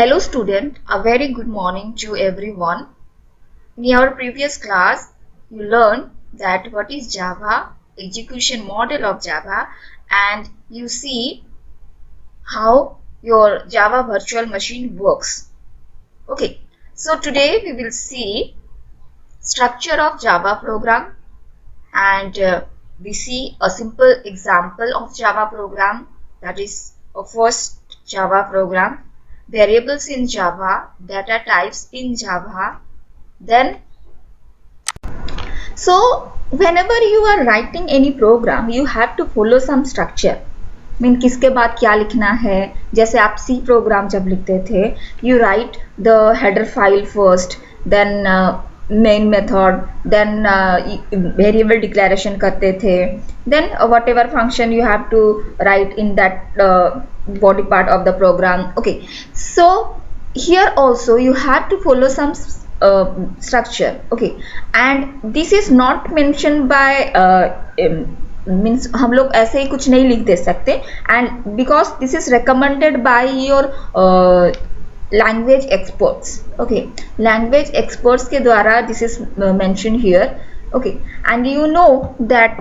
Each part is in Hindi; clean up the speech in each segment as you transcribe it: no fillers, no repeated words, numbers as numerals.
Hello student, a very good morning to everyone. In our previous class, you learned that what is Java, execution model of Java, and you see how your Java virtual machine works. Okay, so today we will see structure of Java program and we see a simple example of Java program, that is a first Java program, variables in Java, data types in Java. Then so whenever you are writing any program you have to follow some structure. Mean किसके बाद क्या लिखना है, जैसे आप सी प्रोग्राम जब लिखते थे you write the header file first, then main method, then variable declaration करते थे, then whatever function you have to write in that body part of the program. Okay, so here also you have to follow some structure. Okay, and this is not mentioned by means हम लोग ऐसे ही कुछ नहीं लिख दे सकते, and because this is recommended by your language experts. Okay, language experts के द्वारा this is mention here. Okay, and you know that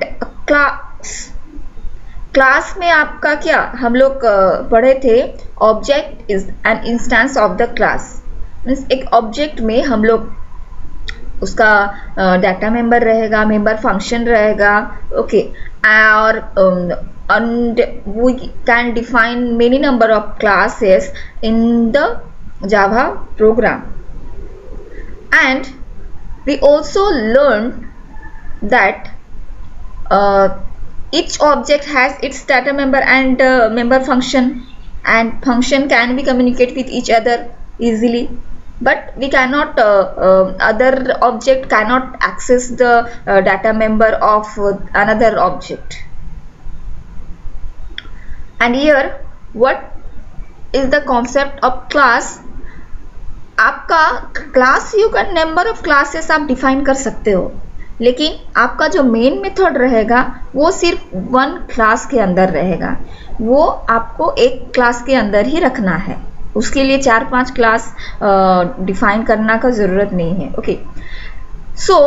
class में आपका क्या हम लोग पढ़े थे, object is an instance of the class. Means एक ऑब्जेक्ट में हम लोग उसका डाटा मेंबर रहेगा, मेंबर फंक्शन रहेगा. ओके, और and we can define many number of classes in the Java program. And we also learned that each object has its data member and member function, and function can be communicate with each other easily, but we cannot other object cannot access the data member of another object. And here what is the concept of class? आपका क्लास यू का नंबर ऑफ क्लासेस आप डिफाइन कर सकते हो, लेकिन आपका जो मेन मेथड रहेगा वो सिर्फ वन क्लास के अंदर रहेगा. वो आपको एक क्लास के अंदर ही रखना है, उसके लिए 4-5 क्लास डिफाइन करना का ज़रूरत नहीं है. Okay, so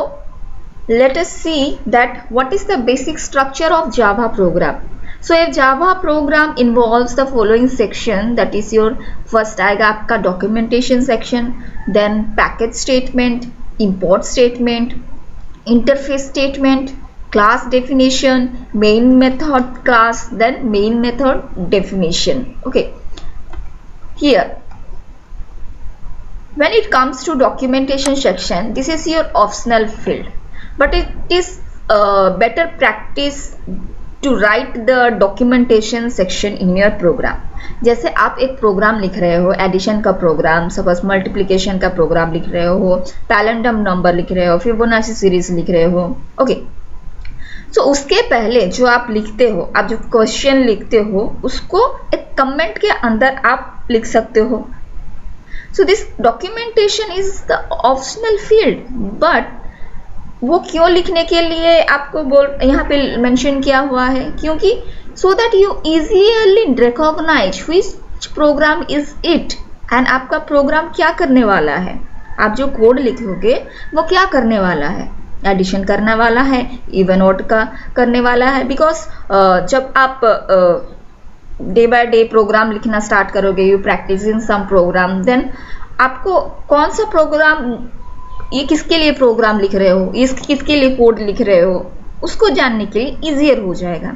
let us see that what is the basic structure of Java program. So a Java program involves the following section, that is your first आएगा आपका documentation section, then package statement, import statement, interface statement, class definition, main method class, then main method definition. Okay, here when it comes to documentation section, this is your optional field, but it is better practice to write the documentation section in your program. जैसे आप एक प्रोग्राम लिख रहे हो, एडिशन का प्रोग्राम, सपोज मल्टीप्लिकेशन का प्रोग्राम लिख रहे हो, पैलेंडम नंबर लिख रहे हो, फिबोनाची सीरीज लिख रहे हो. ओके, तो उसके पहले जो आप लिखते हो, आप जो क्वेश्चन लिखते हो उसको एक कमेंट के अंदर आप लिख सकते हो. So this documentation is the optional field, but वो क्यों लिखने के लिए आपको यहाँ पे मेंशन किया हुआ है, क्योंकि so that you easily recognise which program is it, and आपका प्रोग्राम क्या करने वाला है. आप जो कोड लिखोगे वो क्या करने वाला है, एडिशन करने वाला है, इवन ऑड का करने वाला है. बिकॉज जब आप डे बाय डे प्रोग्राम लिखना स्टार्ट करोगे, you practicing some program, then आपको कौन सा प्रोग्राम, ये किसके लिए प्रोग्राम लिख रहे हो, इस किसके लिए कोड लिख रहे हो, उसको जानने के लिए इजियर हो जाएगा.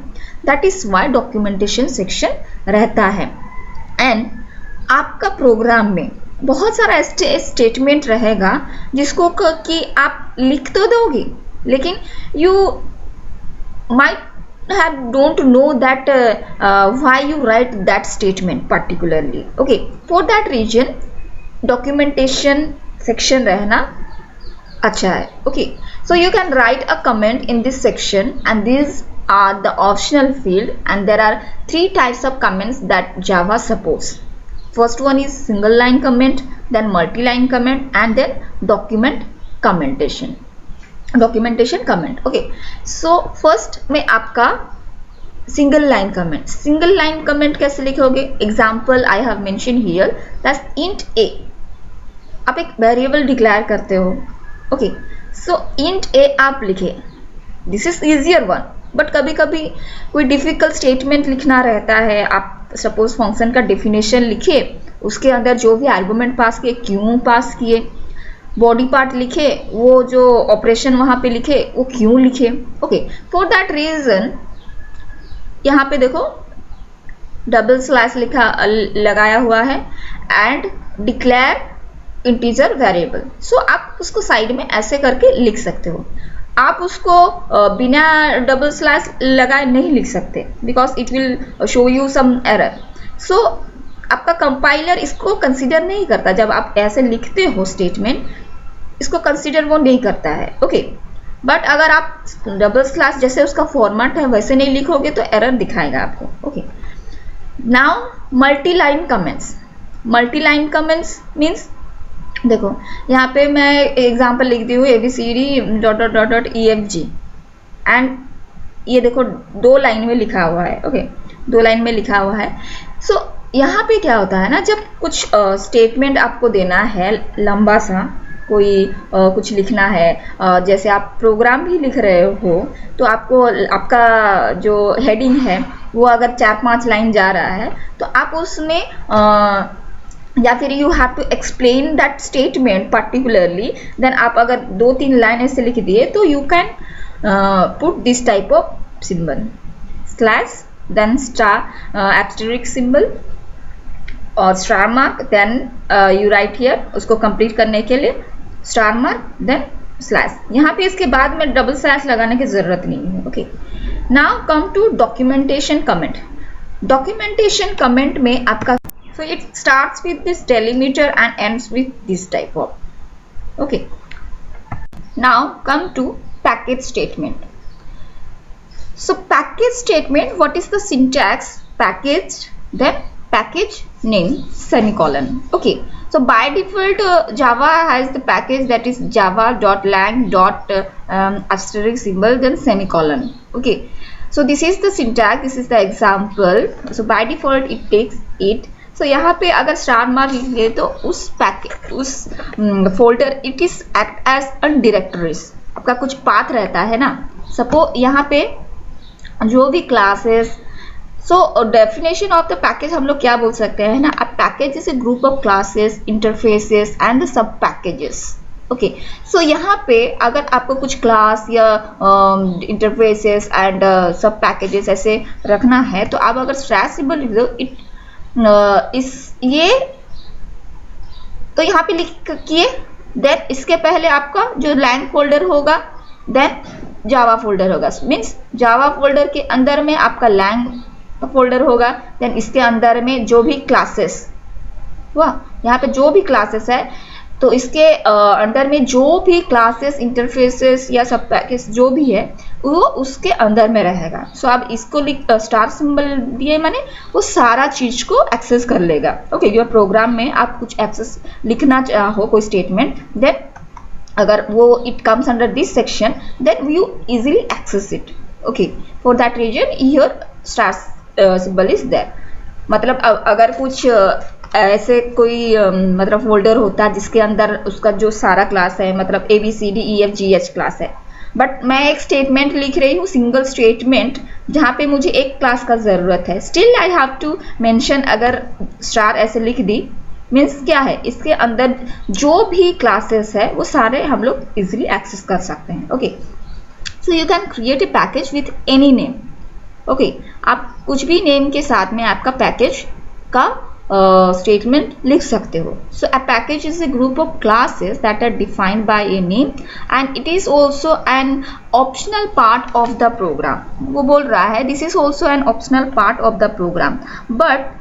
That is why documentation section रहता है. एंड आपका प्रोग्राम में बहुत सारा स्टेटमेंट रहेगा जिसको कि आप लिख तो दोगे, लेकिन you might have don't know that why you write that statement particularly. Okay, for that reason documentation section रहना अच्छा है. Okay, so you can write a comment in this section, and these are the optional field, and there are 3 types of comments that Java supports. First one is single line comment, then multi-line comment, and then documentation comment. Okay, so first में आपका single line comment. Single line comment कैसे लिखोगे? Example I have mention here that int a. आप एक वेरिएबल डिक्लेयर करते हो. ओके, सो इंट ए आप लिखे. This is easier one. But कभी कभी कोई डिफिकल्ट स्टेटमेंट लिखना रहता है. आप सपोज फंक्शन का डेफिनेशन लिखे, उसके अंदर जो भी आर्गुमेंट पास किए, क्यों पास किए, बॉडी पार्ट लिखे, वो जो ऑपरेशन वहां पे लिखे वो क्यों लिखे. ओके, फॉर दैट रीजन यहाँ पे देखो डबल स्लैश लिखा लगाया हुआ है एंड डिक्लेयर इंटीजर वेरिएबल. सो आप उसको साइड में ऐसे करके लिख सकते हो. आप उसको बिना डबल स्लैश लगाए नहीं लिख सकते because it will show you some error. So आपका कंपाइलर इसको कंसीडर नहीं करता. जब आप ऐसे लिखते हो स्टेटमेंट, इसको कंसीडर वो नहीं करता है. ओके, बट अगर आप डबल स्लैश जैसे उसका फॉर्मेट है वैसे नहीं लिखोगे तो एरर दिखाएगा आपको. Okay, now multi line comments. Multi line comments means देखो यहाँ पे मैं एग्जांपल लिखती हूँ ABCD dot dot dot dot EFG and ये देखो 2 लाइन में लिखा हुआ है. ओके, 2 लाइन में लिखा हुआ है. सो यहाँ पे क्या होता है ना, जब कुछ स्टेटमेंट आपको देना है लंबा सा, कोई कुछ लिखना है, जैसे आप प्रोग्राम भी लिख रहे हो तो आपको आपका जो हेडिंग है वो अगर 4-5 लाइन जा रहा है तो आप उसमें या फिर you have to explain that statement particularly. Then आप अगर 2-3 लाइन ऐसे लिख दिए तो you can put this type of symbol slash then star asterisk symbol और star mark. Then you write here उसको कंप्लीट करने के लिए स्टार मार्क देन स्लैश. यहाँ पे इसके बाद में डबल स्लैश लगाने की जरूरत नहीं है. Okay, now come to documentation comment. Documentation comment में आपका so it starts with this delimiter and ends with this type of. Okay, now come to package statement. So package statement, what is the syntax? Package, then package name semicolon. Okay, so by default Java has the package that is java.lang asterisk symbol then semicolon. Okay, so this is the syntax, this is the example. So by default it takes it. So यहाँ पे अगर स्टार मार्क लिखे तो उस पैकेज उस folder it is act as a directories. आपका कुछ पाथ रहता है ना. सपोज यहाँ पे जो भी classes, so definition of the package हम लोग क्या बोल सकते हैं ना, a package is a group of classes, interfaces and the sub packages. Okay, so यहाँ पे अगर आपको कुछ क्लास या इंटरफेसेस एंड सब पैकेजेस ऐसे रखना है तो आप अगर स्लैश सिंबल लिख दो इट इस ये तो यहाँ पे लिख किए. देन इसके पहले आपका जो लैंग फोल्डर होगा देन जावा फोल्डर होगा. मीन्स जावा फोल्डर के अंदर में आपका लैंग फोल्डर होगा. देन इसके अंदर में जो भी क्लासेस हुआ, यहाँ पे जो भी क्लासेस है तो इसके अंदर में जो भी क्लासेस, इंटरफेसेस या सब पैकेज जो भी है वो उसके अंदर में रहेगा. सो आप इसको स्टार सिंबल दिए माने वो सारा चीज को एक्सेस कर लेगा. ओके, योर प्रोग्राम में आप कुछ एक्सेस लिखना चाहो कोई स्टेटमेंट, देन अगर वो it comes under this section then you easily access it. Okay, for that reason your star symbol is there. मतलब अगर कुछ ऐसे कोई मतलब फोल्डर होता है जिसके अंदर उसका जो सारा क्लास है, मतलब ABCDEFGH क्लास है, बट मैं एक स्टेटमेंट लिख रही हूँ सिंगल स्टेटमेंट जहाँ पे मुझे एक क्लास का ज़रूरत है, still I have to mention. अगर स्टार ऐसे लिख दी मीन्स क्या है, इसके अंदर जो भी क्लासेस है वो सारे हम लोग इजिली एक्सेस कर सकते हैं. Okay, so you can create a package with any name. Okay, आप कुछ भी नेम के साथ में आपका पैकेज का statement लिख सकते हो. So a package is a group of classes that are defined by a name and it is also an optional part of the program. वो बोल रहा है this is also an optional part of the program, but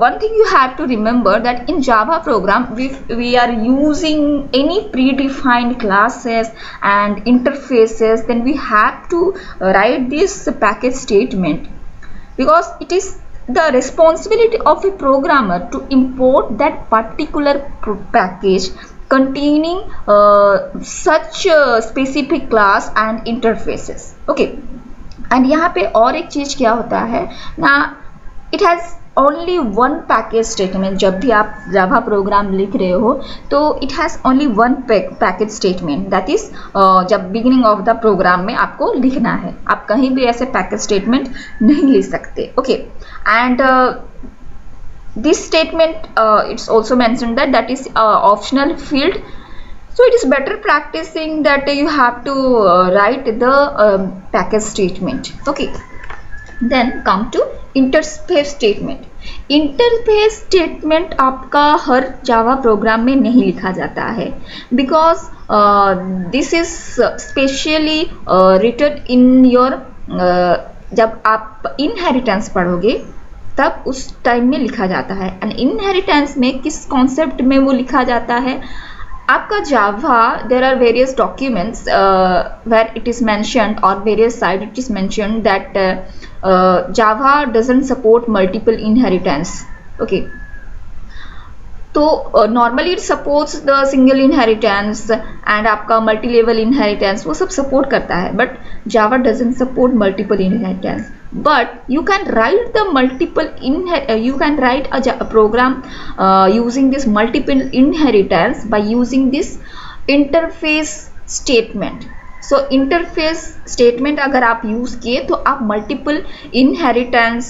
one thing you have to remember that in Java program we are using any predefined classes and interfaces, then we have to write this package statement because it is the responsibility of a programmer to import that particular package containing such specific class and interfaces. Okay, and यहाँ पे और एक चीज क्या होता है ना, it has only one package statement. जब भी आप जावा प्रोग्राम लिख रहे हो तो it has only one package statement, that is जब बिगिनिंग ऑफ द प्रोग्राम में आपको लिखना है, आप कहीं भी ऐसे पैकेज स्टेटमेंट नहीं लिख सकते। Okay, and this statement it's also mentioned that is optional field, so it is better practicing that you have to write the package statement. Okay, then come to interface statement. interface statement आपका हर जावा प्रोग्राम में नहीं लिखा जाता है, because this is specially written in your जब आप इनहेरिटेंस पढ़ोगे तब उस टाइम में लिखा जाता है। एंड इनहेरिटेंस में किस कॉन्सेप्ट में वो लिखा जाता है, आपका Java there are various documents where it is mentioned और various side it is mentioned that Java doesn't support multiple inheritance. Okay, तो normally it supports the single inheritance and आपका मल्टी लेवल इनहेरिटेंस वो सब सपोर्ट करता है, but Java doesn't support multiple inheritance. But you can write the multiple you can write a program using this multiple inheritance by using this interface statement. So interface statement अगर आप यूज किए तो आप मल्टीपल इनहेरिटेंस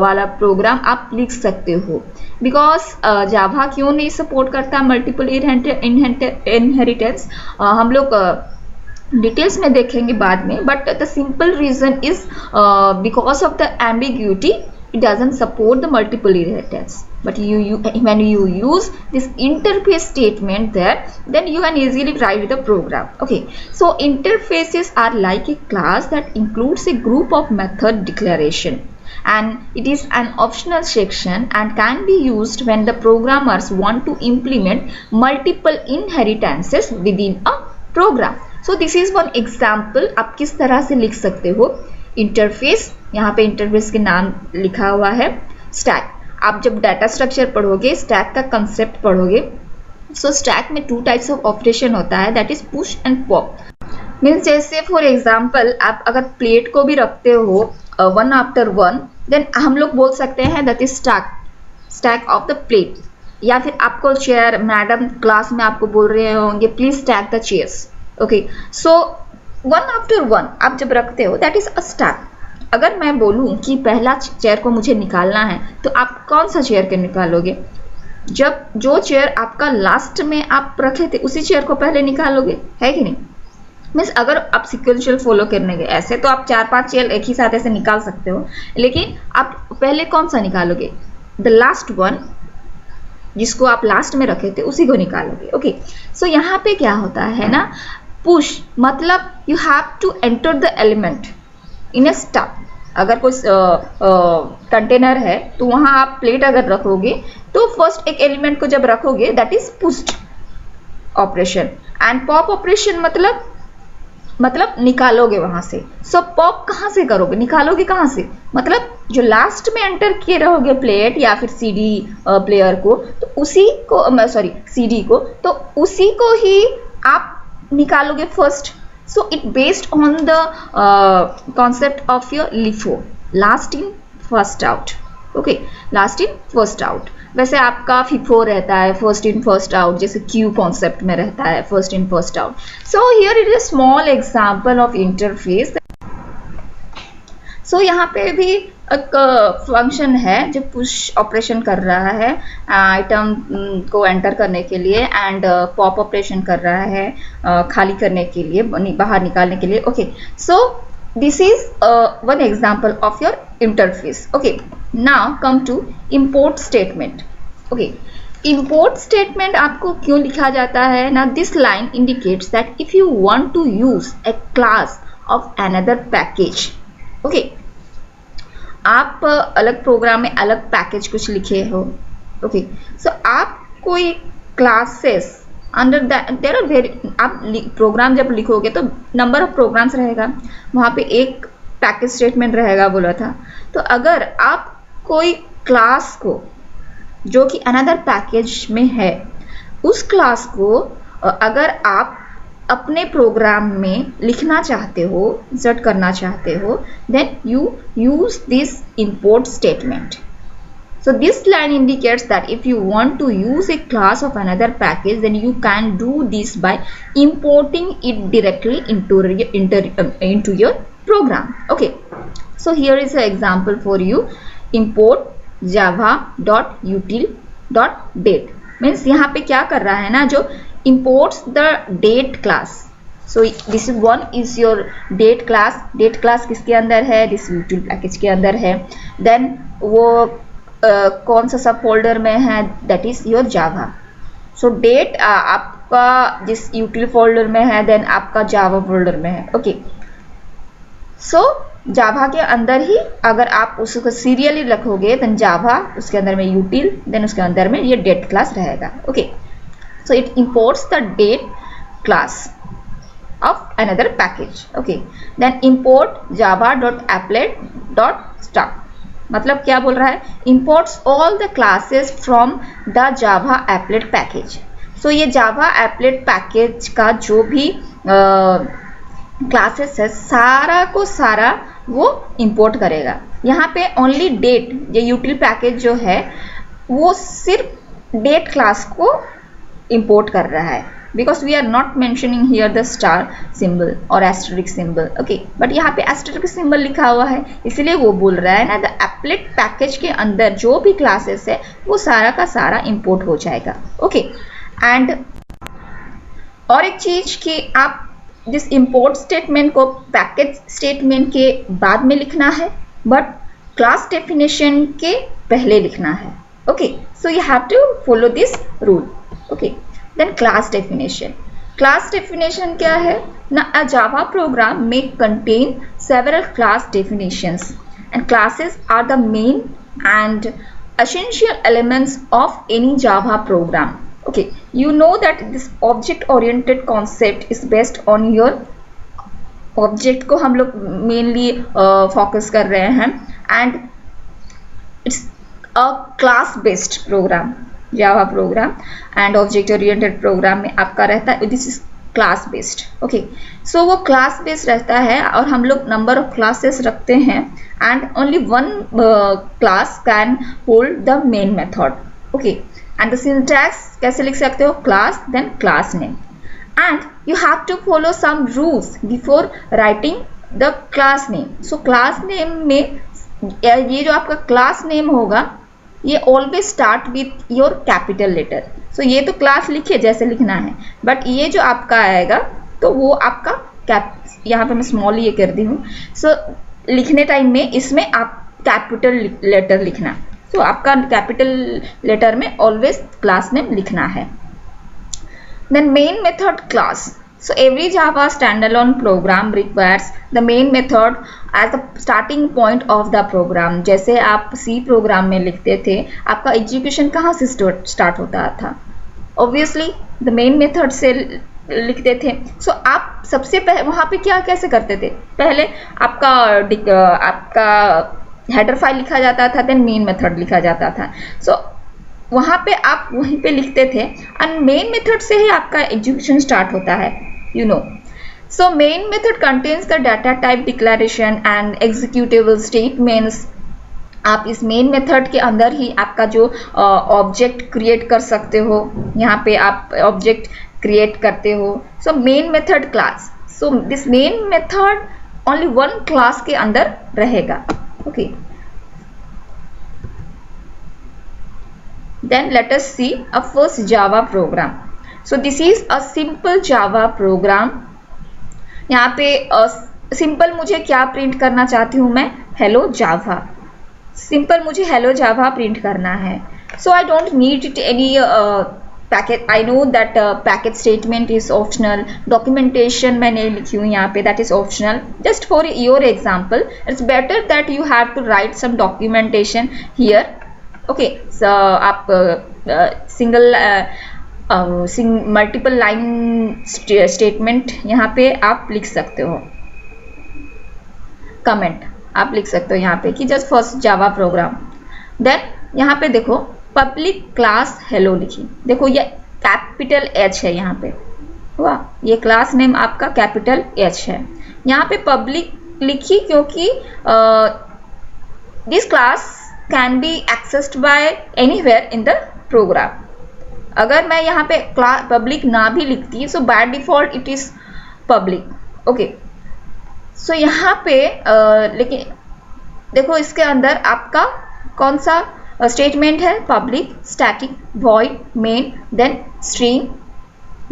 वाला प्रोग्राम आप लिख सकते हो, बिकॉज जावा क्यों नहीं सपोर्ट करता मल्टीपल इनहेरिटेंस, हम लोग डिटेल्स में देखेंगे बाद में, but the simple reason is because of the ambiguity it doesn't support the multiple inheritance. But when you use this interface statement there, then you can easily write the program. Okay, so interfaces are like a class that includes a group of method declaration, and it is an optional section and can be used when the programmers want to implement multiple inheritances within a program. So this is one example आप किस तरह से लिख सकते हो इंटरफेस। यहाँ पे इंटरफेस के नाम लिखा हुआ है स्टैक। आप जब डाटा स्ट्रक्चर पढ़ोगे, स्टैक का कंसेप्ट पढ़ोगे, सो स्टैक में 2 टाइप्स ऑफ ऑपरेशन होता है, that is push and pop. Means जैसे फॉर एग्जांपल आप अगर प्लेट को भी रखते हो वन आफ्टर वन, देन हम लोग बोल सकते हैं that is stack of the plate. या फिर आपको चेयर, मैडम क्लास में आपको बोल रहे होंगे please stack the chairs. Okay, so one after one आप जब रखते हो दैट इज अ स्टैक। अगर मैं बोलूं कि पहला चेयर को मुझे निकालना है तो आप कौन सा चेयर के निकालोगे? जब जो चेयर आपका लास्ट में आप रखे थे उसी चेयर को पहले निकालोगे, है कि नहीं? मीन्स अगर आप सिक्वेंशियल फॉलो करने गए, ऐसे तो आप 4-5 चेयर एक ही साथ ऐसे निकाल सकते हो, लेकिन आप पहले कौन सा निकालोगे? द लास्ट वन, जिसको आप लास्ट में रखे थे उसी को निकालोगे। ओके, सो यहाँ पे क्या होता है ना, पुश मतलब you have to enter the element in a stack. अगर कोई कंटेनर है तो वहां आप प्लेट अगर रखोगे तो फर्स्ट एक एलिमेंट को जब रखोगे that is pushed operation. And pop operation मतलब निकालोगे वहां से। सो पॉप कहाँ से करोगे, निकालोगे कहाँ से? मतलब जो लास्ट में एंटर किए रहोगे प्लेट या फिर सीडी प्लेयर को, तो उसी को सीडी को, तो उसी को ही आप निकालोगे first. So it based on the concept of your LIFO, last in first out. Okay, last in first out। वैसे आपका FIFO रहता है first in first out, जैसे Q concept में रहता है first in first out। So here it is a small example of interface। So यहाँ पे भी एक फंक्शन है जो पुश ऑपरेशन कर रहा है आइटम को एंटर करने के लिए, एंड पॉप ऑपरेशन कर रहा है खाली करने के लिए, बाहर निकालने के लिए। Okay, so this is one example of your interface. Okay, now come to import statement. Okay, import statement आपको क्यों लिखा जाता है ना, this line indicates that if you want to use a class of another package. Okay, आप अलग प्रोग्राम में अलग पैकेज कुछ लिखे हो। ओके, सो आप कोई classes under there are very, आप प्रोग्राम जब लिखोगे तो नंबर ऑफ प्रोग्राम्स रहेगा, वहाँ पे एक पैकेज स्टेटमेंट रहेगा बोला था। तो अगर आप कोई क्लास को जो कि अनदर पैकेज में है, उस क्लास को अगर आप अपने प्रोग्राम में लिखना चाहते हो, इंसर्ट करना चाहते हो, then you use this import statement. So this line indicates that if you want to use a class of another package, then you can do this by importing it directly into your program. Okay, so here is an example for you. Import java.util.date means यहाँ पे क्या कर रहा है ना, जो imports the date class. So this one is your date class. date class किसके अंदर है? this util package के अंदर है. then वो कौन सा सब फोल्डर में है? That is your Java. So that आपका जिस यूटिल फोल्डर में है, देन आपका जावा फोल्डर में है. ओके, सो जावा के अंदर ही अगर आप उसको सीरियली रखोगे, देन जावा उसके अंदर में यूटिल, देन उसके अंदर में ये डेट क्लास रहेगा. Okay, so it imports the date class of another package. Okay, then import java.applet.start. मतलब क्या बोल रहा है? imports all the classes from the java applet package. so ये java applet package का जो भी क्लासेस है, सारा को सारा वो इंपोर्ट करेगा. यहाँ पे ओनली डेट, ये यूटिल पैकेज जो है वो सिर्फ डेट क्लास को इंपोर्ट कर रहा है, because we are not mentioning here the star symbol or asterisk symbol. okay, but यहाँ पे asterisk symbol लिखा हुआ है, इसलिए वो बोल रहा है ना, the applet package के अंदर जो भी क्लासेस है वो सारा का सारा इंपोर्ट हो जाएगा. ओके, एंड और एक चीज कि आप जिस इंपोर्ट स्टेटमेंट को पैकेज स्टेटमेंट के बाद में लिखना है, बट क्लास डेफिनेशन के पहले लिखना है. Okay, so you have to follow this rule. Okay, then class definition. class definition क्या है ना? a java program may contain several class definitions and classes are the main and essential elements of any java program. okay, you know that this object oriented concept is based on your object को हम लोग mainly focus कर रहे हैं, and it's a class based program. Java program and object oriented program में आपका रहता है this is class based. Okay, so वो क्लास बेस्ड रहता है और हम लोग नंबर ऑफ क्लासेस रखते हैं, and only one class can hold the main method. Okay, and the syntax कैसे लिख सकते हो? Class then class name, and you have to follow some rules before writing the class name. So class name में ये जो आपका क्लास नेम होगा ये always start with your capital letter. So ये तो क्लास लिखिए जैसे लिखना है, बट ये जो आपका आएगा तो वो आपका यहाँ पे मैं स्मॉल ये कर दी हूँ. सो लिखने टाइम में इसमें आप कैपिटल लेटर लिखना. सो आपका कैपिटल लेटर में ऑलवेज क्लास नेम लिखना है. Then main method class. So every Java standalone program requires the main method as the starting point of the program. जैसे आप C प्रोग्राम में लिखते थे, आपका एग्जीक्यूशन कहाँ से स्टार्ट होता था? Obviously the main method से लिखते थे. So आप सबसे पहले वहाँ पे क्या कैसे करते थे? पहले आपका हेडर फाइल लिखा जाता था, देन मेन मेथड लिखा जाता था. So वहाँ पे आप वहीं पे लिखते थे, एंड मेन मेथड से ही आपका एग्जीक्यूशन स्टार्ट होता है. you know, so main method contains the data type declaration and executable statements. आप इस मेन मेथड के अंदर ही आपका जो ऑब्जेक्ट क्रिएट कर सकते हो, यहाँ पे आप ऑब्जेक्ट क्रिएट करते हो. सो main method class. So this main method only one class के अंदर रहेगा. Okay, then let us see a first Java program. So this is a simple Java program. यहाँ पे सिंपल मुझे क्या प्रिंट करना चाहती हूँ मैं? Hello Java. सिंपल मुझे हेलो जावा प्रिंट करना है. So I don't need it any packet. I know that packet statement is optional. Documentation मैं नहीं लिखी हूँ यहाँ पे, that is optional. Just for your example it's better that you have to write some documentation here. Okay, आप सिंगल मल्टीपल लाइन स्टेटमेंट यहाँ पे आप लिख सकते हो. कमेंट आप लिख सकते हो यहाँ पे कि just first Java program. Then यहाँ पे देखो पब्लिक क्लास हेलो लिखी. देखो ये कैपिटल एच है यहाँ पे. हुआ। ये क्लास नेम आपका कैपिटल H है। यहाँ पे पब्लिक लिखी क्योंकि this class can be accessed by anywhere in the program. अगर मैं यहाँ पे क्लास पब्लिक ना भी लिखती so by default it is public. Okay, so यहाँ पे लेकिन देखो इसके अंदर आपका कौन सा स्टेटमेंट है, public static void main then string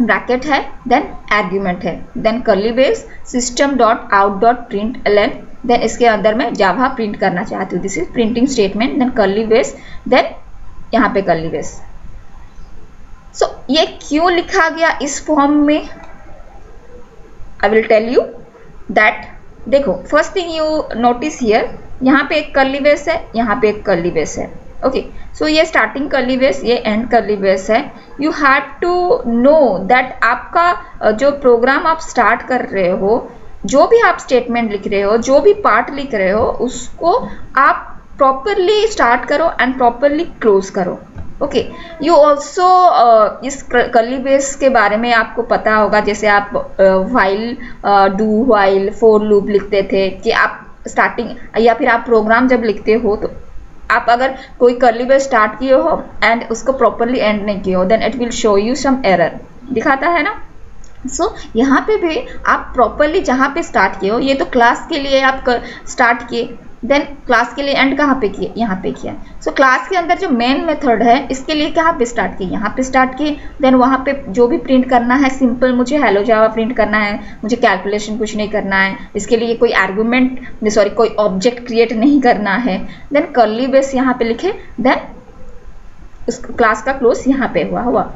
bracket है देन आर्ग्यूमेंट है then curly brace system dot out dot print L N then इसके अंदर मैं जावा प्रिंट करना चाहती हूँ, this is printing statement then curly brace then यहाँ पे कर्ली बेस। सो ये क्यों लिखा गया इस फॉर्म में, I will tell you that. देखो first thing you notice here, यहाँ पे एक कर्ली बेस है, यहाँ पे एक कर्ली बेस है। ओके, सो ये स्टार्टिंग कर्ली बेस, ये एंड कर्ली बेस है। You have to know that आपका जो प्रोग्राम आप स्टार्ट कर रहे हो, जो भी आप स्टेटमेंट लिख रहे हो, जो भी पार्ट लिख रहे हो, उसको आप प्रॉपरली स्टार्ट करो एंड प्रॉपरली क्लोज करो। ओके, यू ऑल्सो इस कर्ली बेस के बारे में आपको पता होगा, जैसे आप while do while for loop लिखते थे कि आप स्टार्टिंग या फिर आप प्रोग्राम जब लिखते हो तो आप अगर कोई कर्ली बेस स्टार्ट किए हो एंड उसको प्रॉपरली एंड नहीं किए हो then it will show you some error, दिखाता है ना। सो यहाँ पे भी आप प्रॉपरली जहाँ पे स्टार्ट किए हो, ये तो क्लास के लिए आप स्टार्ट किए, देन क्लास के लिए एंड कहाँ पे किए, यहाँ पे किया। सो क्लास के अंदर जो मेन मेथड है इसके लिए कहाँ पे स्टार्ट किए, यहाँ पे स्टार्ट किए। देन वहाँ पे जो भी प्रिंट करना है, सिंपल मुझे हेलो जावा प्रिंट करना है, मुझे कैलकुलेशन कुछ नहीं करना है, इसके लिए कोई आर्गुमेंट सॉरी कोई ऑब्जेक्ट क्रिएट नहीं करना है। देन कर्ली बेस यहाँ पे लिखे, देन उस क्लास का क्लोज यहाँ पे हुआ।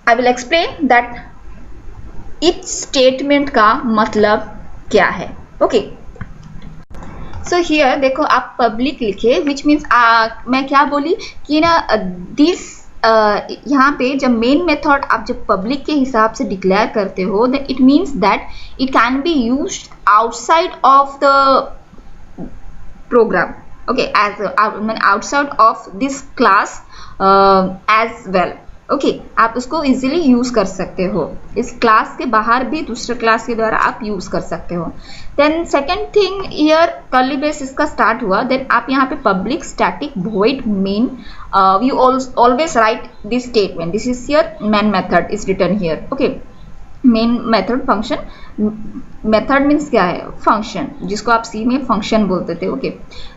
I will explain that etch statement का मतलब क्या है। ओके, सो हियर देखो आप पब्लिक लिखे विच मीन्स मैं क्या बोली कि ना दिस यहाँ पे जब मेन मेथड आप जब पब्लिक के हिसाब से डिक्लेयर करते हो then it means that it can be used outside of the program. Okay, as outside of this class as well. Okay, आप उसको इजीली यूज कर सकते हो, इस क्लास के बाहर भी दूसरे क्लास के द्वारा आप यूज कर सकते हो। Then second thing here curly brace इसका स्टार्ट हुआ, देन आप यहाँ पे public static void main, you always write this statement, this is your main method is written here. Okay, main method function, method means क्या है, फंक्शन, जिसको आप सी में फंक्शन बोलते थे। Okay,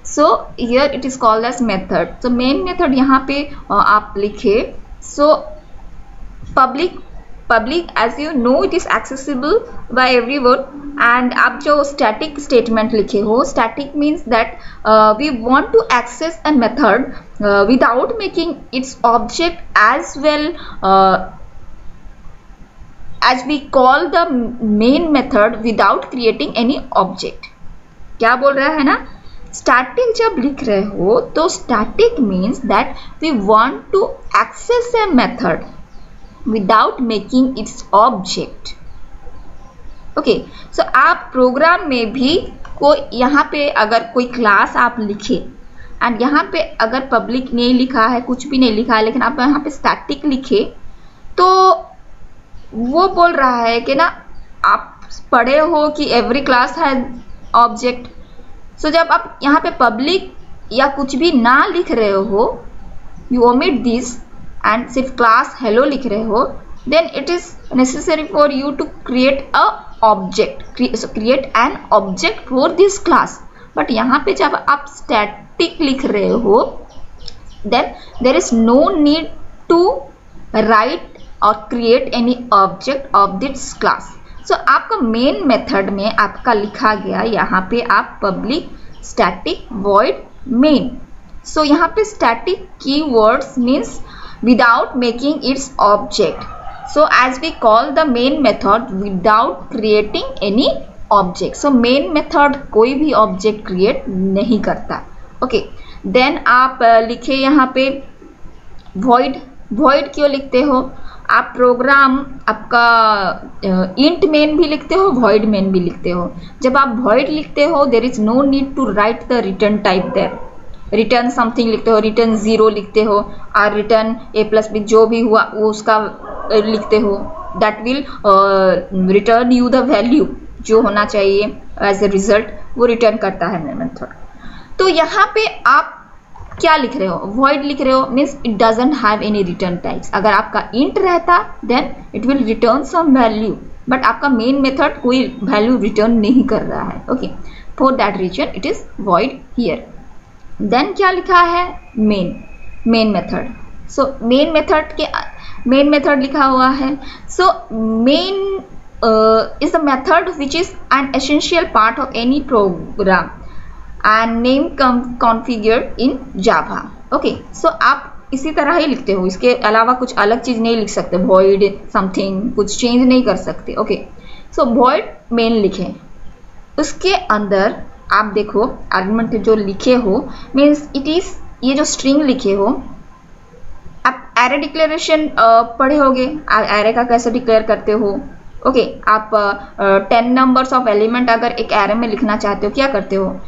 so here it is called as method. तो मेन मेथड यहाँ पे आप लिखे, so public as you know it is accessible by everyone, and आप जो static statement लिखे हो, static means that we want to access a method without making its object as well as we call the main method without creating any object। क्या बोल रहा है ना, स्टैटिक जब लिख रहे हो तो static means that we want to access a method without making its object. Okay, so आप प्रोग्राम में भी कोई यहाँ पे अगर कोई क्लास आप लिखे एंड यहाँ पे अगर पब्लिक नहीं लिखा है, कुछ भी नहीं लिखा है, लेकिन आप यहाँ पे स्टैटिक लिखे तो वो बोल रहा है कि ना आप पढ़े हो कि एवरी क्लास हैज ऑब्जेक्ट। सो जब आप यहाँ पे पब्लिक या कुछ भी ना लिख रहे हो, यू ओमिट दिस एंड सिर्फ क्लास हेलो लिख रहे हो, then it is necessary for you to create a object, create an object for this class. But यहाँ पे जब आप स्टैटिक लिख रहे हो then there is no need to write और create any object of this class. So आपका मेन मेथड में आपका लिखा गया, यहाँ पे आप public static void main. So यहाँ पे static keywords means without making its object, so as we call the main method without creating any object. So main method कोई भी ऑब्जेक्ट क्रिएट नहीं करता। ओके, देन आप लिखे यहाँ पे वॉइड। वॉइड क्यों लिखते हो, आप प्रोग्राम आपका इंट मेन भी लिखते हो, वॉइड मेन भी लिखते हो। जब आप वॉइड लिखते हो there is no need to write the return type there, return something लिखते हो, रिटर्न 0 लिखते हो और रिटर्न a+b जो भी हुआ वो उसका लिखते हो। That will return you the value जो होना चाहिए एज ए रिजल्ट, वो रिटर्न करता है मेन मेथड। तो यहाँ पे आप क्या लिख रहे हो, void लिख रहे हो, means it doesn't have any return types. अगर आपका int रहता then it will return some value, but आपका मेन मेथड कोई वैल्यू रिटर्न नहीं कर रहा है। Okay, for that reason it is void here. Then क्या लिखा है, main method. So main method लिखा हुआ है। So main is the method which is an essential part of any program and name configured in Java. Okay, so आप इसी तरह ही लिखते हो, इसके अलावा कुछ अलग चीज नहीं लिख सकते, void something कुछ चेंज नहीं कर सकते। ओके, सो void main लिखें, उसके अंदर आप देखो आर्गुमेंट जो लिखे हो मीन्स इट इज, ये जो स्ट्रिंग लिखे हो, आप एरे डिक्लेरेशन पढ़े होगे, एरे का कैसे डिक्लेयर करते हो। ओके, आप 10 नंबर्स ऑफ एलिमेंट अगर एक एरे में लिखना चाहते हो, क्या करते हो,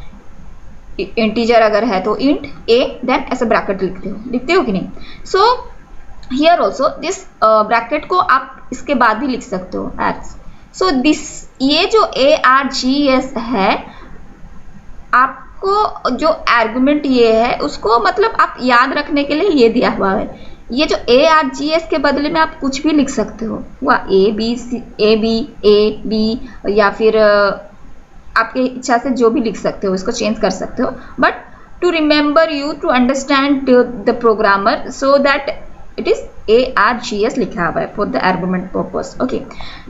इंटीजर अगर है तो इंट ए देन ऐसे ब्रैकेट लिखते हो कि नहीं। So here also this bracket को आप इसके बाद भी लिख सकते हो एज। सो दिस, ये जो ARGS है, आपको जो आर्गुमेंट ये है उसको मतलब आप याद रखने के लिए ये दिया हुआ है। ये जो ARGS के बदले में आप कुछ भी लिख सकते हो, वह A B या फिर आपके इच्छा से जो भी लिख सकते हो, इसको चेंज कर सकते हो। But to remember you to understand the programmer, so that it is ARGS लिखा हुआ है for the argument purpose. Okay,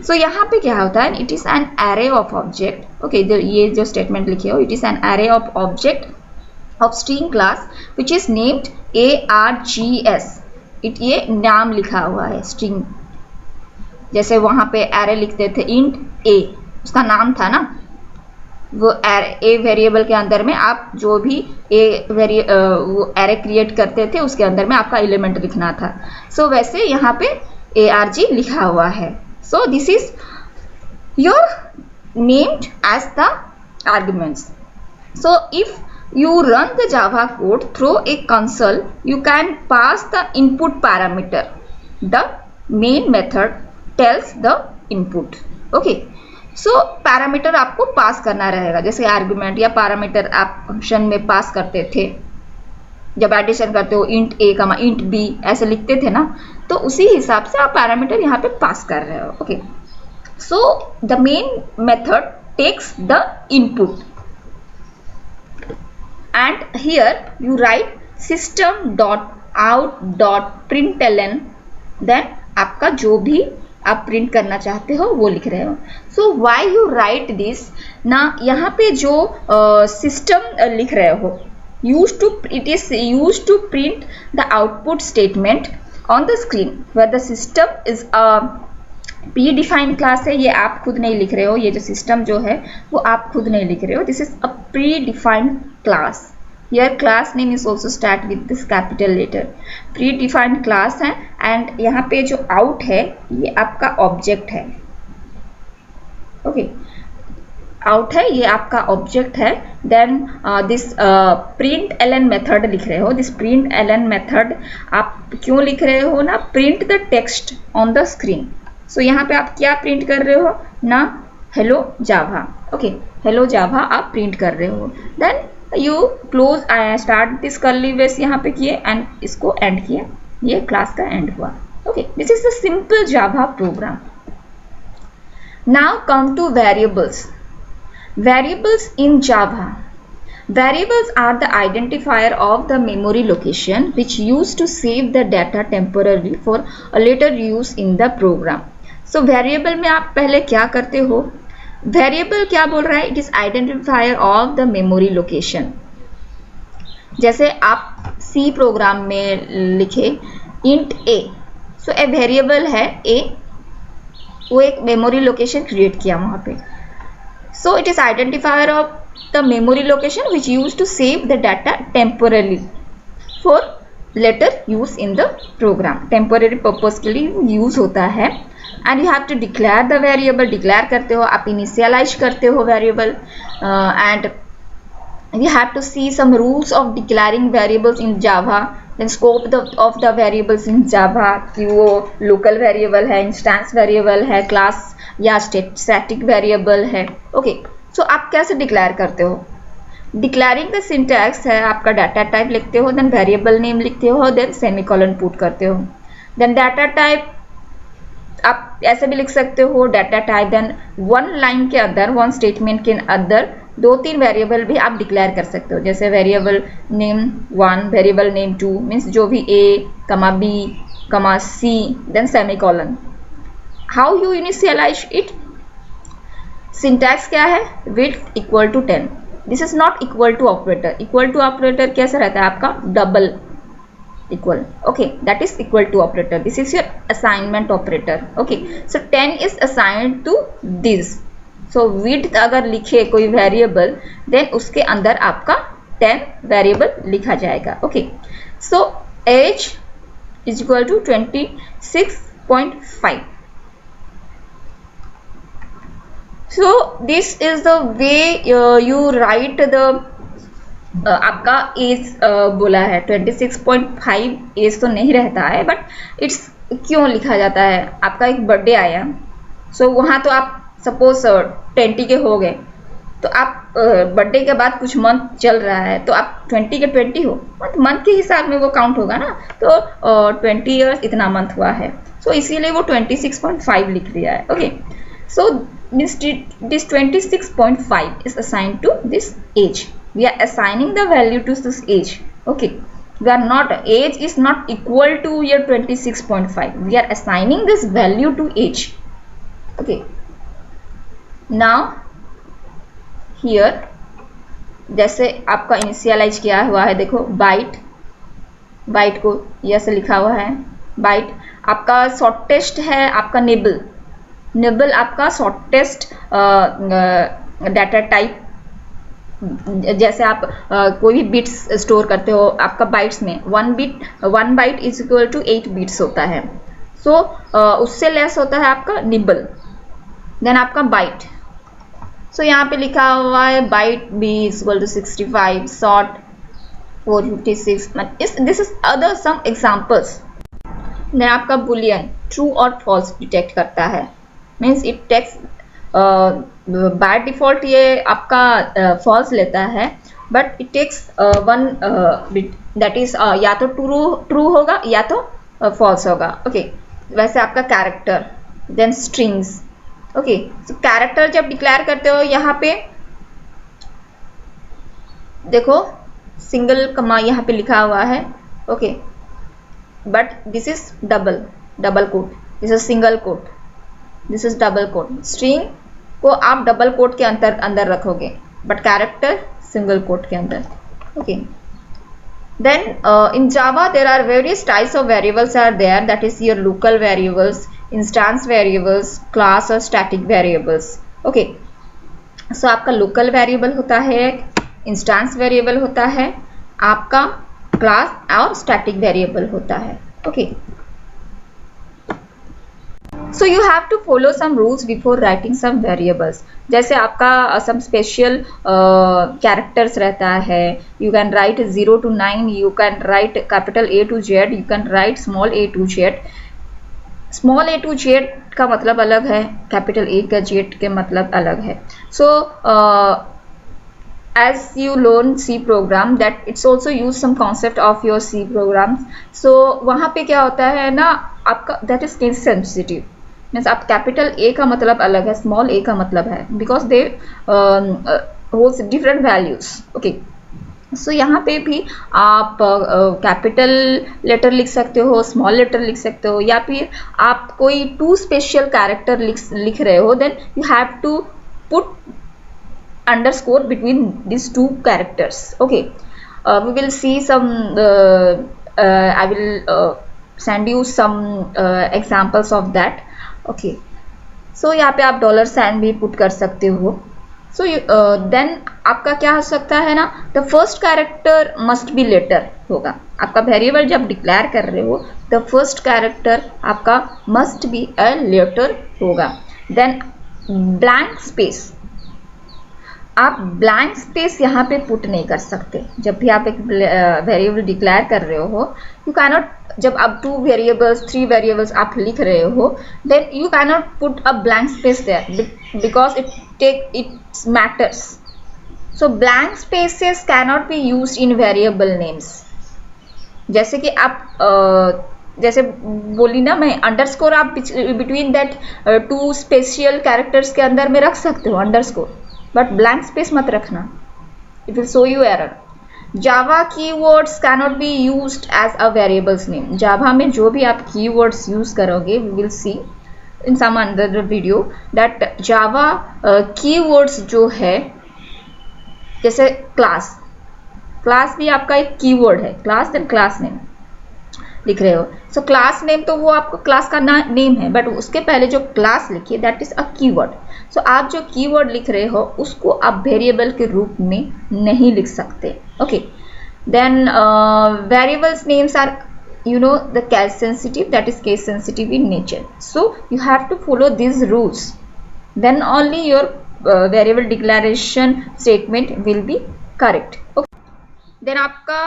so यहाँ पे क्या होता है, it is an array of object. Okay, ये जो स्टेटमेंट लिखे हो, it is an array of object of string class which is named ARGS। ये नाम लिखा हुआ है स्ट्रिंग, जैसे वहां पे एरे लिखते थे इंट ए, उसका नाम था ना, वो ए वेरिएबल के अंदर में आप जो भी वो एरे क्रिएट करते थे उसके अंदर में आपका एलिमेंट लिखना था। सो वैसे यहाँ पे ARG लिखा हुआ है। So this is your named as the arguments. So if you run the Java code through a console, you can pass the input parameter. The main method tells the input. Okay, so parameter आपको पास करना रहेगा, जैसे आर्गुमेंट या पैरामीटर आप फंक्शन में पास करते थे जब एडिशन करते हो, int a int b ऐसे लिखते थे ना, तो उसी हिसाब से आप पैरामीटर यहाँ पे पास कर रहे हो। Okay, so the main method takes the input and here you write system.out.println, then आपका जो भी आप प्रिंट करना चाहते हो वो लिख रहे हो। So why you right this ना, यहाँ पे जो सिस्टम लिख रहे हो, it is used to print the output statement on the screen where the system is a predefined class है। ये आप खुद नहीं लिख रहे हो, ये जो सिस्टम जो है वो आप खुद नहीं लिख रहे हो, this is a predefined class। Your class name is also start with this capital letter। predefined class है, एंड यहाँ पे जो out है ये आपका ऑब्जेक्ट है। ओके, out है, ये आपका ऑब्जेक्ट है। देन दिस println मेथड लिख रहे हो, दिस println मेथड आप क्यों लिख रहे हो ना, print the text on the screen. So यहाँ पे आप क्या प्रिंट कर रहे हो ना, hello Java. Okay, hello Java आप प्रिंट कर रहे हो। Then you close start this curly brace यहाँ पे किए एंड इसको एंड किया, ये क्लास का एंड हुआ। Okay, this is the simple Java program. Now come two variables. Variables in Java, variables are the identifier of the memory location which used to save the data temporarily for a later use in the program। so variable में आप पहले क्या करते हो, वेरिएबल क्या बोल रहा है, it is identifier of the memory location. जैसे आप सी प्रोग्राम में लिखे int A, so a variable है ए, वो एक मेमोरी लोकेशन क्रिएट किया वहां पे। So it is identifier of the memory location which use to save the data temporarily for later use in the program. Temporary purpose के लिए यूज होता है। And you have to declare the variable, declare करते हो आप, इनिशियलाइज करते हो variable, and we have to see some rules of declaring variables in Java, then scope of the variables in Java कि वो local variable है, instance variable है, class या static variable है. ओके, सो आप कैसे डिक्लेयर करते हो? डिक्लेयरिंग द सिंटैक्स है, आपका डाटा टाइप लिखते हो, देन वेरिएबल नेम लिखते हो, देन सेमीकोलन पुट करते हो. देन डाटा टाइप आप ऐसे भी लिख सकते हो, data type, then one line के अंदर, वन स्टेटमेंट के अंदर 2-3 वेरिएबल भी आप डिक्लेयर कर सकते हो, जैसे variable name 1, variable name 2, means जो भी a, b, c, then semicolon. How you initialize it? Syntax क्या है? Width equal to 10. This is not equal to operator. Equal to operator कैसा रहता है आपका? Double equal. Okay, that is equal to operator. This is your assignment operator. Okay, so 10 is assigned to this. So width अगर लिखे कोई variable, then उसके अंदर आपका 10 variable लिखा जाएगा. Okay, so age is equal to 26.5. So this is the way you write the आपका एज बोला है 26.5 एज तो नहीं रहता है, बट इट्स क्यों लिखा जाता है? आपका एक बर्थडे आया, सो वहाँ तो आप सपोज 20 के हो गए, तो आप बर्थडे के बाद कुछ मंथ चल रहा है, तो आप 20 के 20 हो, मंथ के हिसाब में वो काउंट होगा ना, तो 20 ईयर्स इतना मंथ हुआ है, सो इसीलिए वो 26.5 लिख दिया है. Okay, so this 26.5 is assigned to this age. We are assigning the value to this age. Okay, we are not, age is not equal to your 26.5. We are assigning this value to age. Okay, now here जैसे आपका इनिशियलाइज किया हुआ है, देखो बाइट को ऐसे लिखा हुआ है. बाइट आपका शॉर्टेस्ट है, आपका निबल आपका शॉर्टेस्ट डाटा टाइप. जैसे आप कोई भी बिट्स स्टोर करते हो आपका बाइट्स में, 1 byte is equal to 8 bits होता है, सो उससे लेस होता है आपका निबल. देन आपका बाइट, सो यहाँ पे लिखा हुआ है byte B is equal to 65, short 456. This is other some examples. Then आपका बुलियन ट्रू और फॉल्स डिटेक्ट करता है, means it takes by default ये आपका फॉल्स लेता है, but it takes one bit, that is या तो ट्रू होगा या तो फॉल्स होगा. ओके, वैसे आपका कैरेक्टर, देन स्ट्रिंग्स. ओके, सो कैरेक्टर जब डिक्लेयर करते हो, यहाँ पे देखो सिंगल कमा यहाँ पे लिखा हुआ है. Okay, but this is double quote, this is single quote, this is double quote. String को आप डबल कोट के अंदर रखोगे, बट कैरेक्टर सिंगल कोट के अंदर. Okay, then in Java there are various types of variables are there, that is your local variables, instance variables, class और स्टैटिक वेरिएबल्स. ओके, सो आपका लोकल वेरिएबल होता है, इंस्टेंस वेरिएबल होता है, आपका क्लास और स्टैटिक वेरिएबल होता है. Okay, so you have to follow some rules before writing some variables. जैसे आपका some special characters रहता है, you can write 0 to 9, you can write capital A to Z, you can write small a to Z. small a to Z का मतलब अलग है, capital A का Z के मतलब अलग है. so as you learn C program, that it's also use some concept of your C programs. so वहाँ पे क्या होता है ना, आपका that is case sensitive, means आप कैपिटल ए का मतलब अलग है, स्मॉल ए का मतलब है, because they holds different values. Okay, so यहाँ पे भी आप कैपिटल लेटर लिख सकते हो, स्मॉल लेटर लिख सकते हो, या फिर आप कोई 2 स्पेशल कैरेक्टर लिख रहे हो, then you have to put underscore between this 2 characters. Okay, we will see some, I will send you some examples of that. Okay, so यहाँ पे आप $साइन भी पुट कर सकते हो. सो देन आपका क्या हो सकता है ना, the first character must be letter होगा. आपका वेरिएबल जब डिक्लेयर कर रहे हो, द फर्स्ट कैरेक्टर आपका मस्ट बी अ लेटर होगा. देन ब्लैंक स्पेस, आप ब्लैंक स्पेस यहाँ पे पुट नहीं कर सकते। जब भी आप एक वेरिएबल डिक्लेयर कर रहे हो, यू कैनॉट, जब आप 2 वेरिएबल्स 3 वेरिएबल्स आप लिख रहे हो, then you cannot put a blank space there because it matters. So blank spaces cannot be used in variable names. जैसे कि आप जैसे बोली ना मैं, अंडरस्कोर आप बिटवीन दैट 2 स्पेशल कैरेक्टर्स के अंदर में रख सकते हो अंडरस्कोर, बट ब्लैंक स्पेस मत रखना, it will show you error. Java keywords cannot be used as a variables name. Java में जो भी आप कीवर्ड्स यूज करोगे, we will see in some other video that Java keywords जो है, जैसे क्लास, क्लास भी आपका एक कीवर्ड है, क्लास देन क्लास नेम लिख रहे हो। सो क्लास नेम तो वो आपको क्लास का नेम है, बट उसके पहले जो क्लास लिखिए that is a keyword. So आप जो कीवर्ड लिख रहे हो उसको आप वेरिएबल के रूप में नहीं लिख सकते। Okay, then variables names are you know the case sensitive, that is case sensitive in nature, so you have to follow these rules, then only your variable declaration statement will be correct. Okay. Then आपका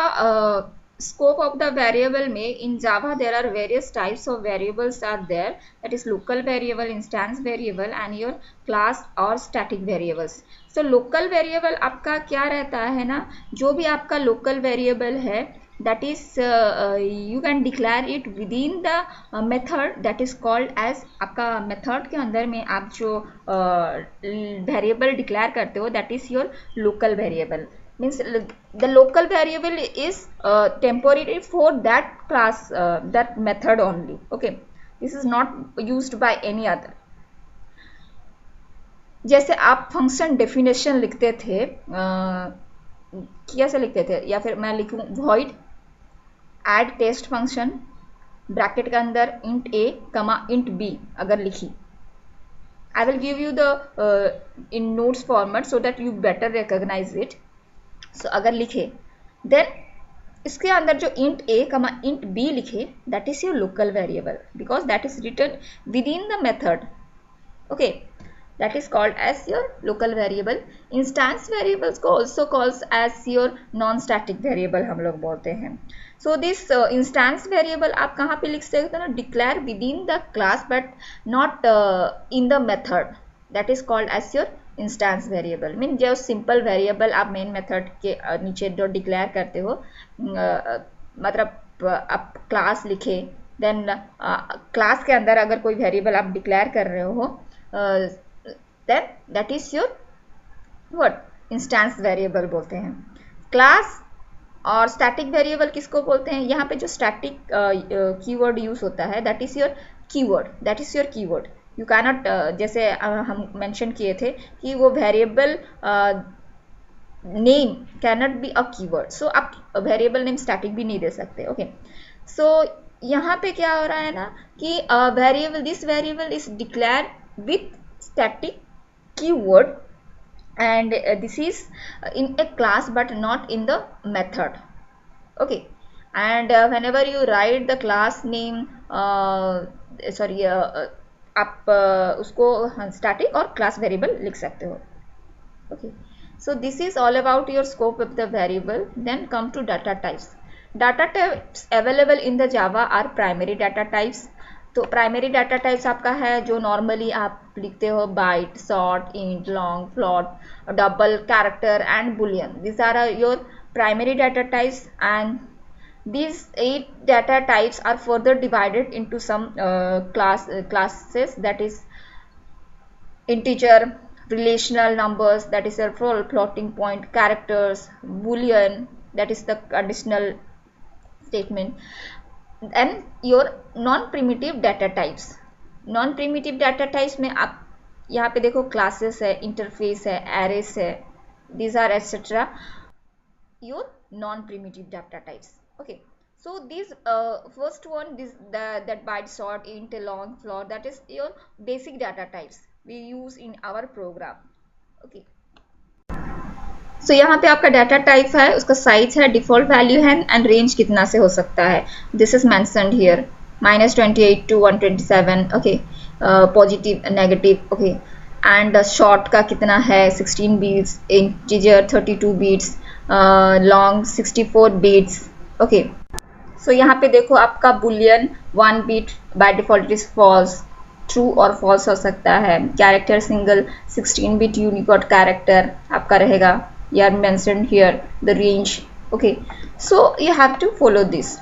scope of the variable में in Java there are various types of variables are there, that is local variable, instance variable and your class or static variables. So local variable आपका क्या रहता है ना, जो भी आपका local variable है that is you can declare it within the method that is called as, आपका method के अंदर में आप जो variable declare करते हो that is your local variable. Means the local variable is temporary for that class, that method only. Okay, this is not used by any other. जैसे आप फंक्शन डेफिनेशन लिखते थे, कैसे लिखते थे, या फिर मैं लिखूं void add test function bracket के अंदर int a कमा int b अगर लिखी, I will give you the in notes format so that you better recognize it. So अगर लिखे then इसके अंदर जो int a कमा int b लिखे that is your local variable because that is written within the method. Okay, that is called as your local variable. Instance variables को also calls as your non-static variable हम लोग बोलते हैं. So this instance variable आप कहाँ पे लिख सकते हो ना, declare within the class but not in the method, that is called as your instance variable. Mean जो सिंपल वेरिएबल आप मेन मेथड के नीचे जो डिक्लेयर करते हो, मतलब आप क्लास लिखे देन क्लास के अंदर अगर कोई वेरिएबल आप डिक्लेयर कर रहे हो then that is your what, instance variable बोलते हैं। क्लास और स्टैटिक वेरिएबल किसको बोलते हैं, यहाँ पे जो स्टैटिक कीवर्ड यूज होता है that is your keyword, that is your keyword. You cannot, जैसे हम मेंशन किए थे कि वो variable name cannot be a keyword, so आप वेरिएबल नेम स्टैटिक भी नहीं दे सकते। ओके, सो यहाँ पे क्या हो रहा है ना कि variable, this variable is declare with static keyword and this is in a class but not in the method. Okay, and whenever you write the class name, आप उसको static और class variable लिख सकते हो। Okay, so this is all about your scope of the variable. Then come to data types. Data types available in the Java are primary data types. तो प्राइमरी डाटा टाइप्स आपका है जो नॉर्मली आप लिखते हो, byte, short, int, long, float, double, character and boolean. This are your primary data types and these 8 data types are further divided into some classes, that is integer, relational numbers, that is your floating point, characters, boolean, that is the conditional statement, and your non-primitive data types. Non-primitive data types में आप यहाँ पे देखो classes है, interface है, arrays है, these are etc. your non-primitive data types. Okay, so these first one, this that byte, short, int, long, float, that is your basic data types we use in our program. Okay, so यहाँ पे आपका डाटा टाइप है, उसका साइज है, डिफॉल्ट वैल्यू है एंड रेंज कितना से हो सकता है, this is mentioned here -28 to 127. Okay, positive, negative. Okay, and short का कितना है 16 bits, integer 32 bits, long 64 bits. Okay, so यहाँ पे देखो आपका boolean 1 bit by default is false, true और फॉल्स हो सकता है। Character single 16 bit Unicode character आपका रहेगा, यार mentioned here the range. Okay, so you have to follow this.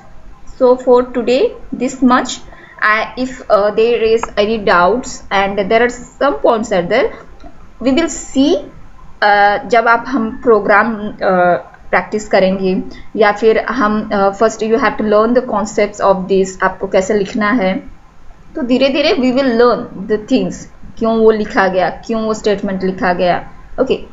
So for today this much. If there is any doubts and there are some points are there, we will see जब आप हम प्रोग्राम प्रैक्टिस करेंगे या फिर हम first you have to learn the concepts of this, आपको कैसे लिखना है। तो धीरे धीरे we will learn the things, क्यों वो लिखा गया, क्यों वो स्टेटमेंट लिखा गया। ओके,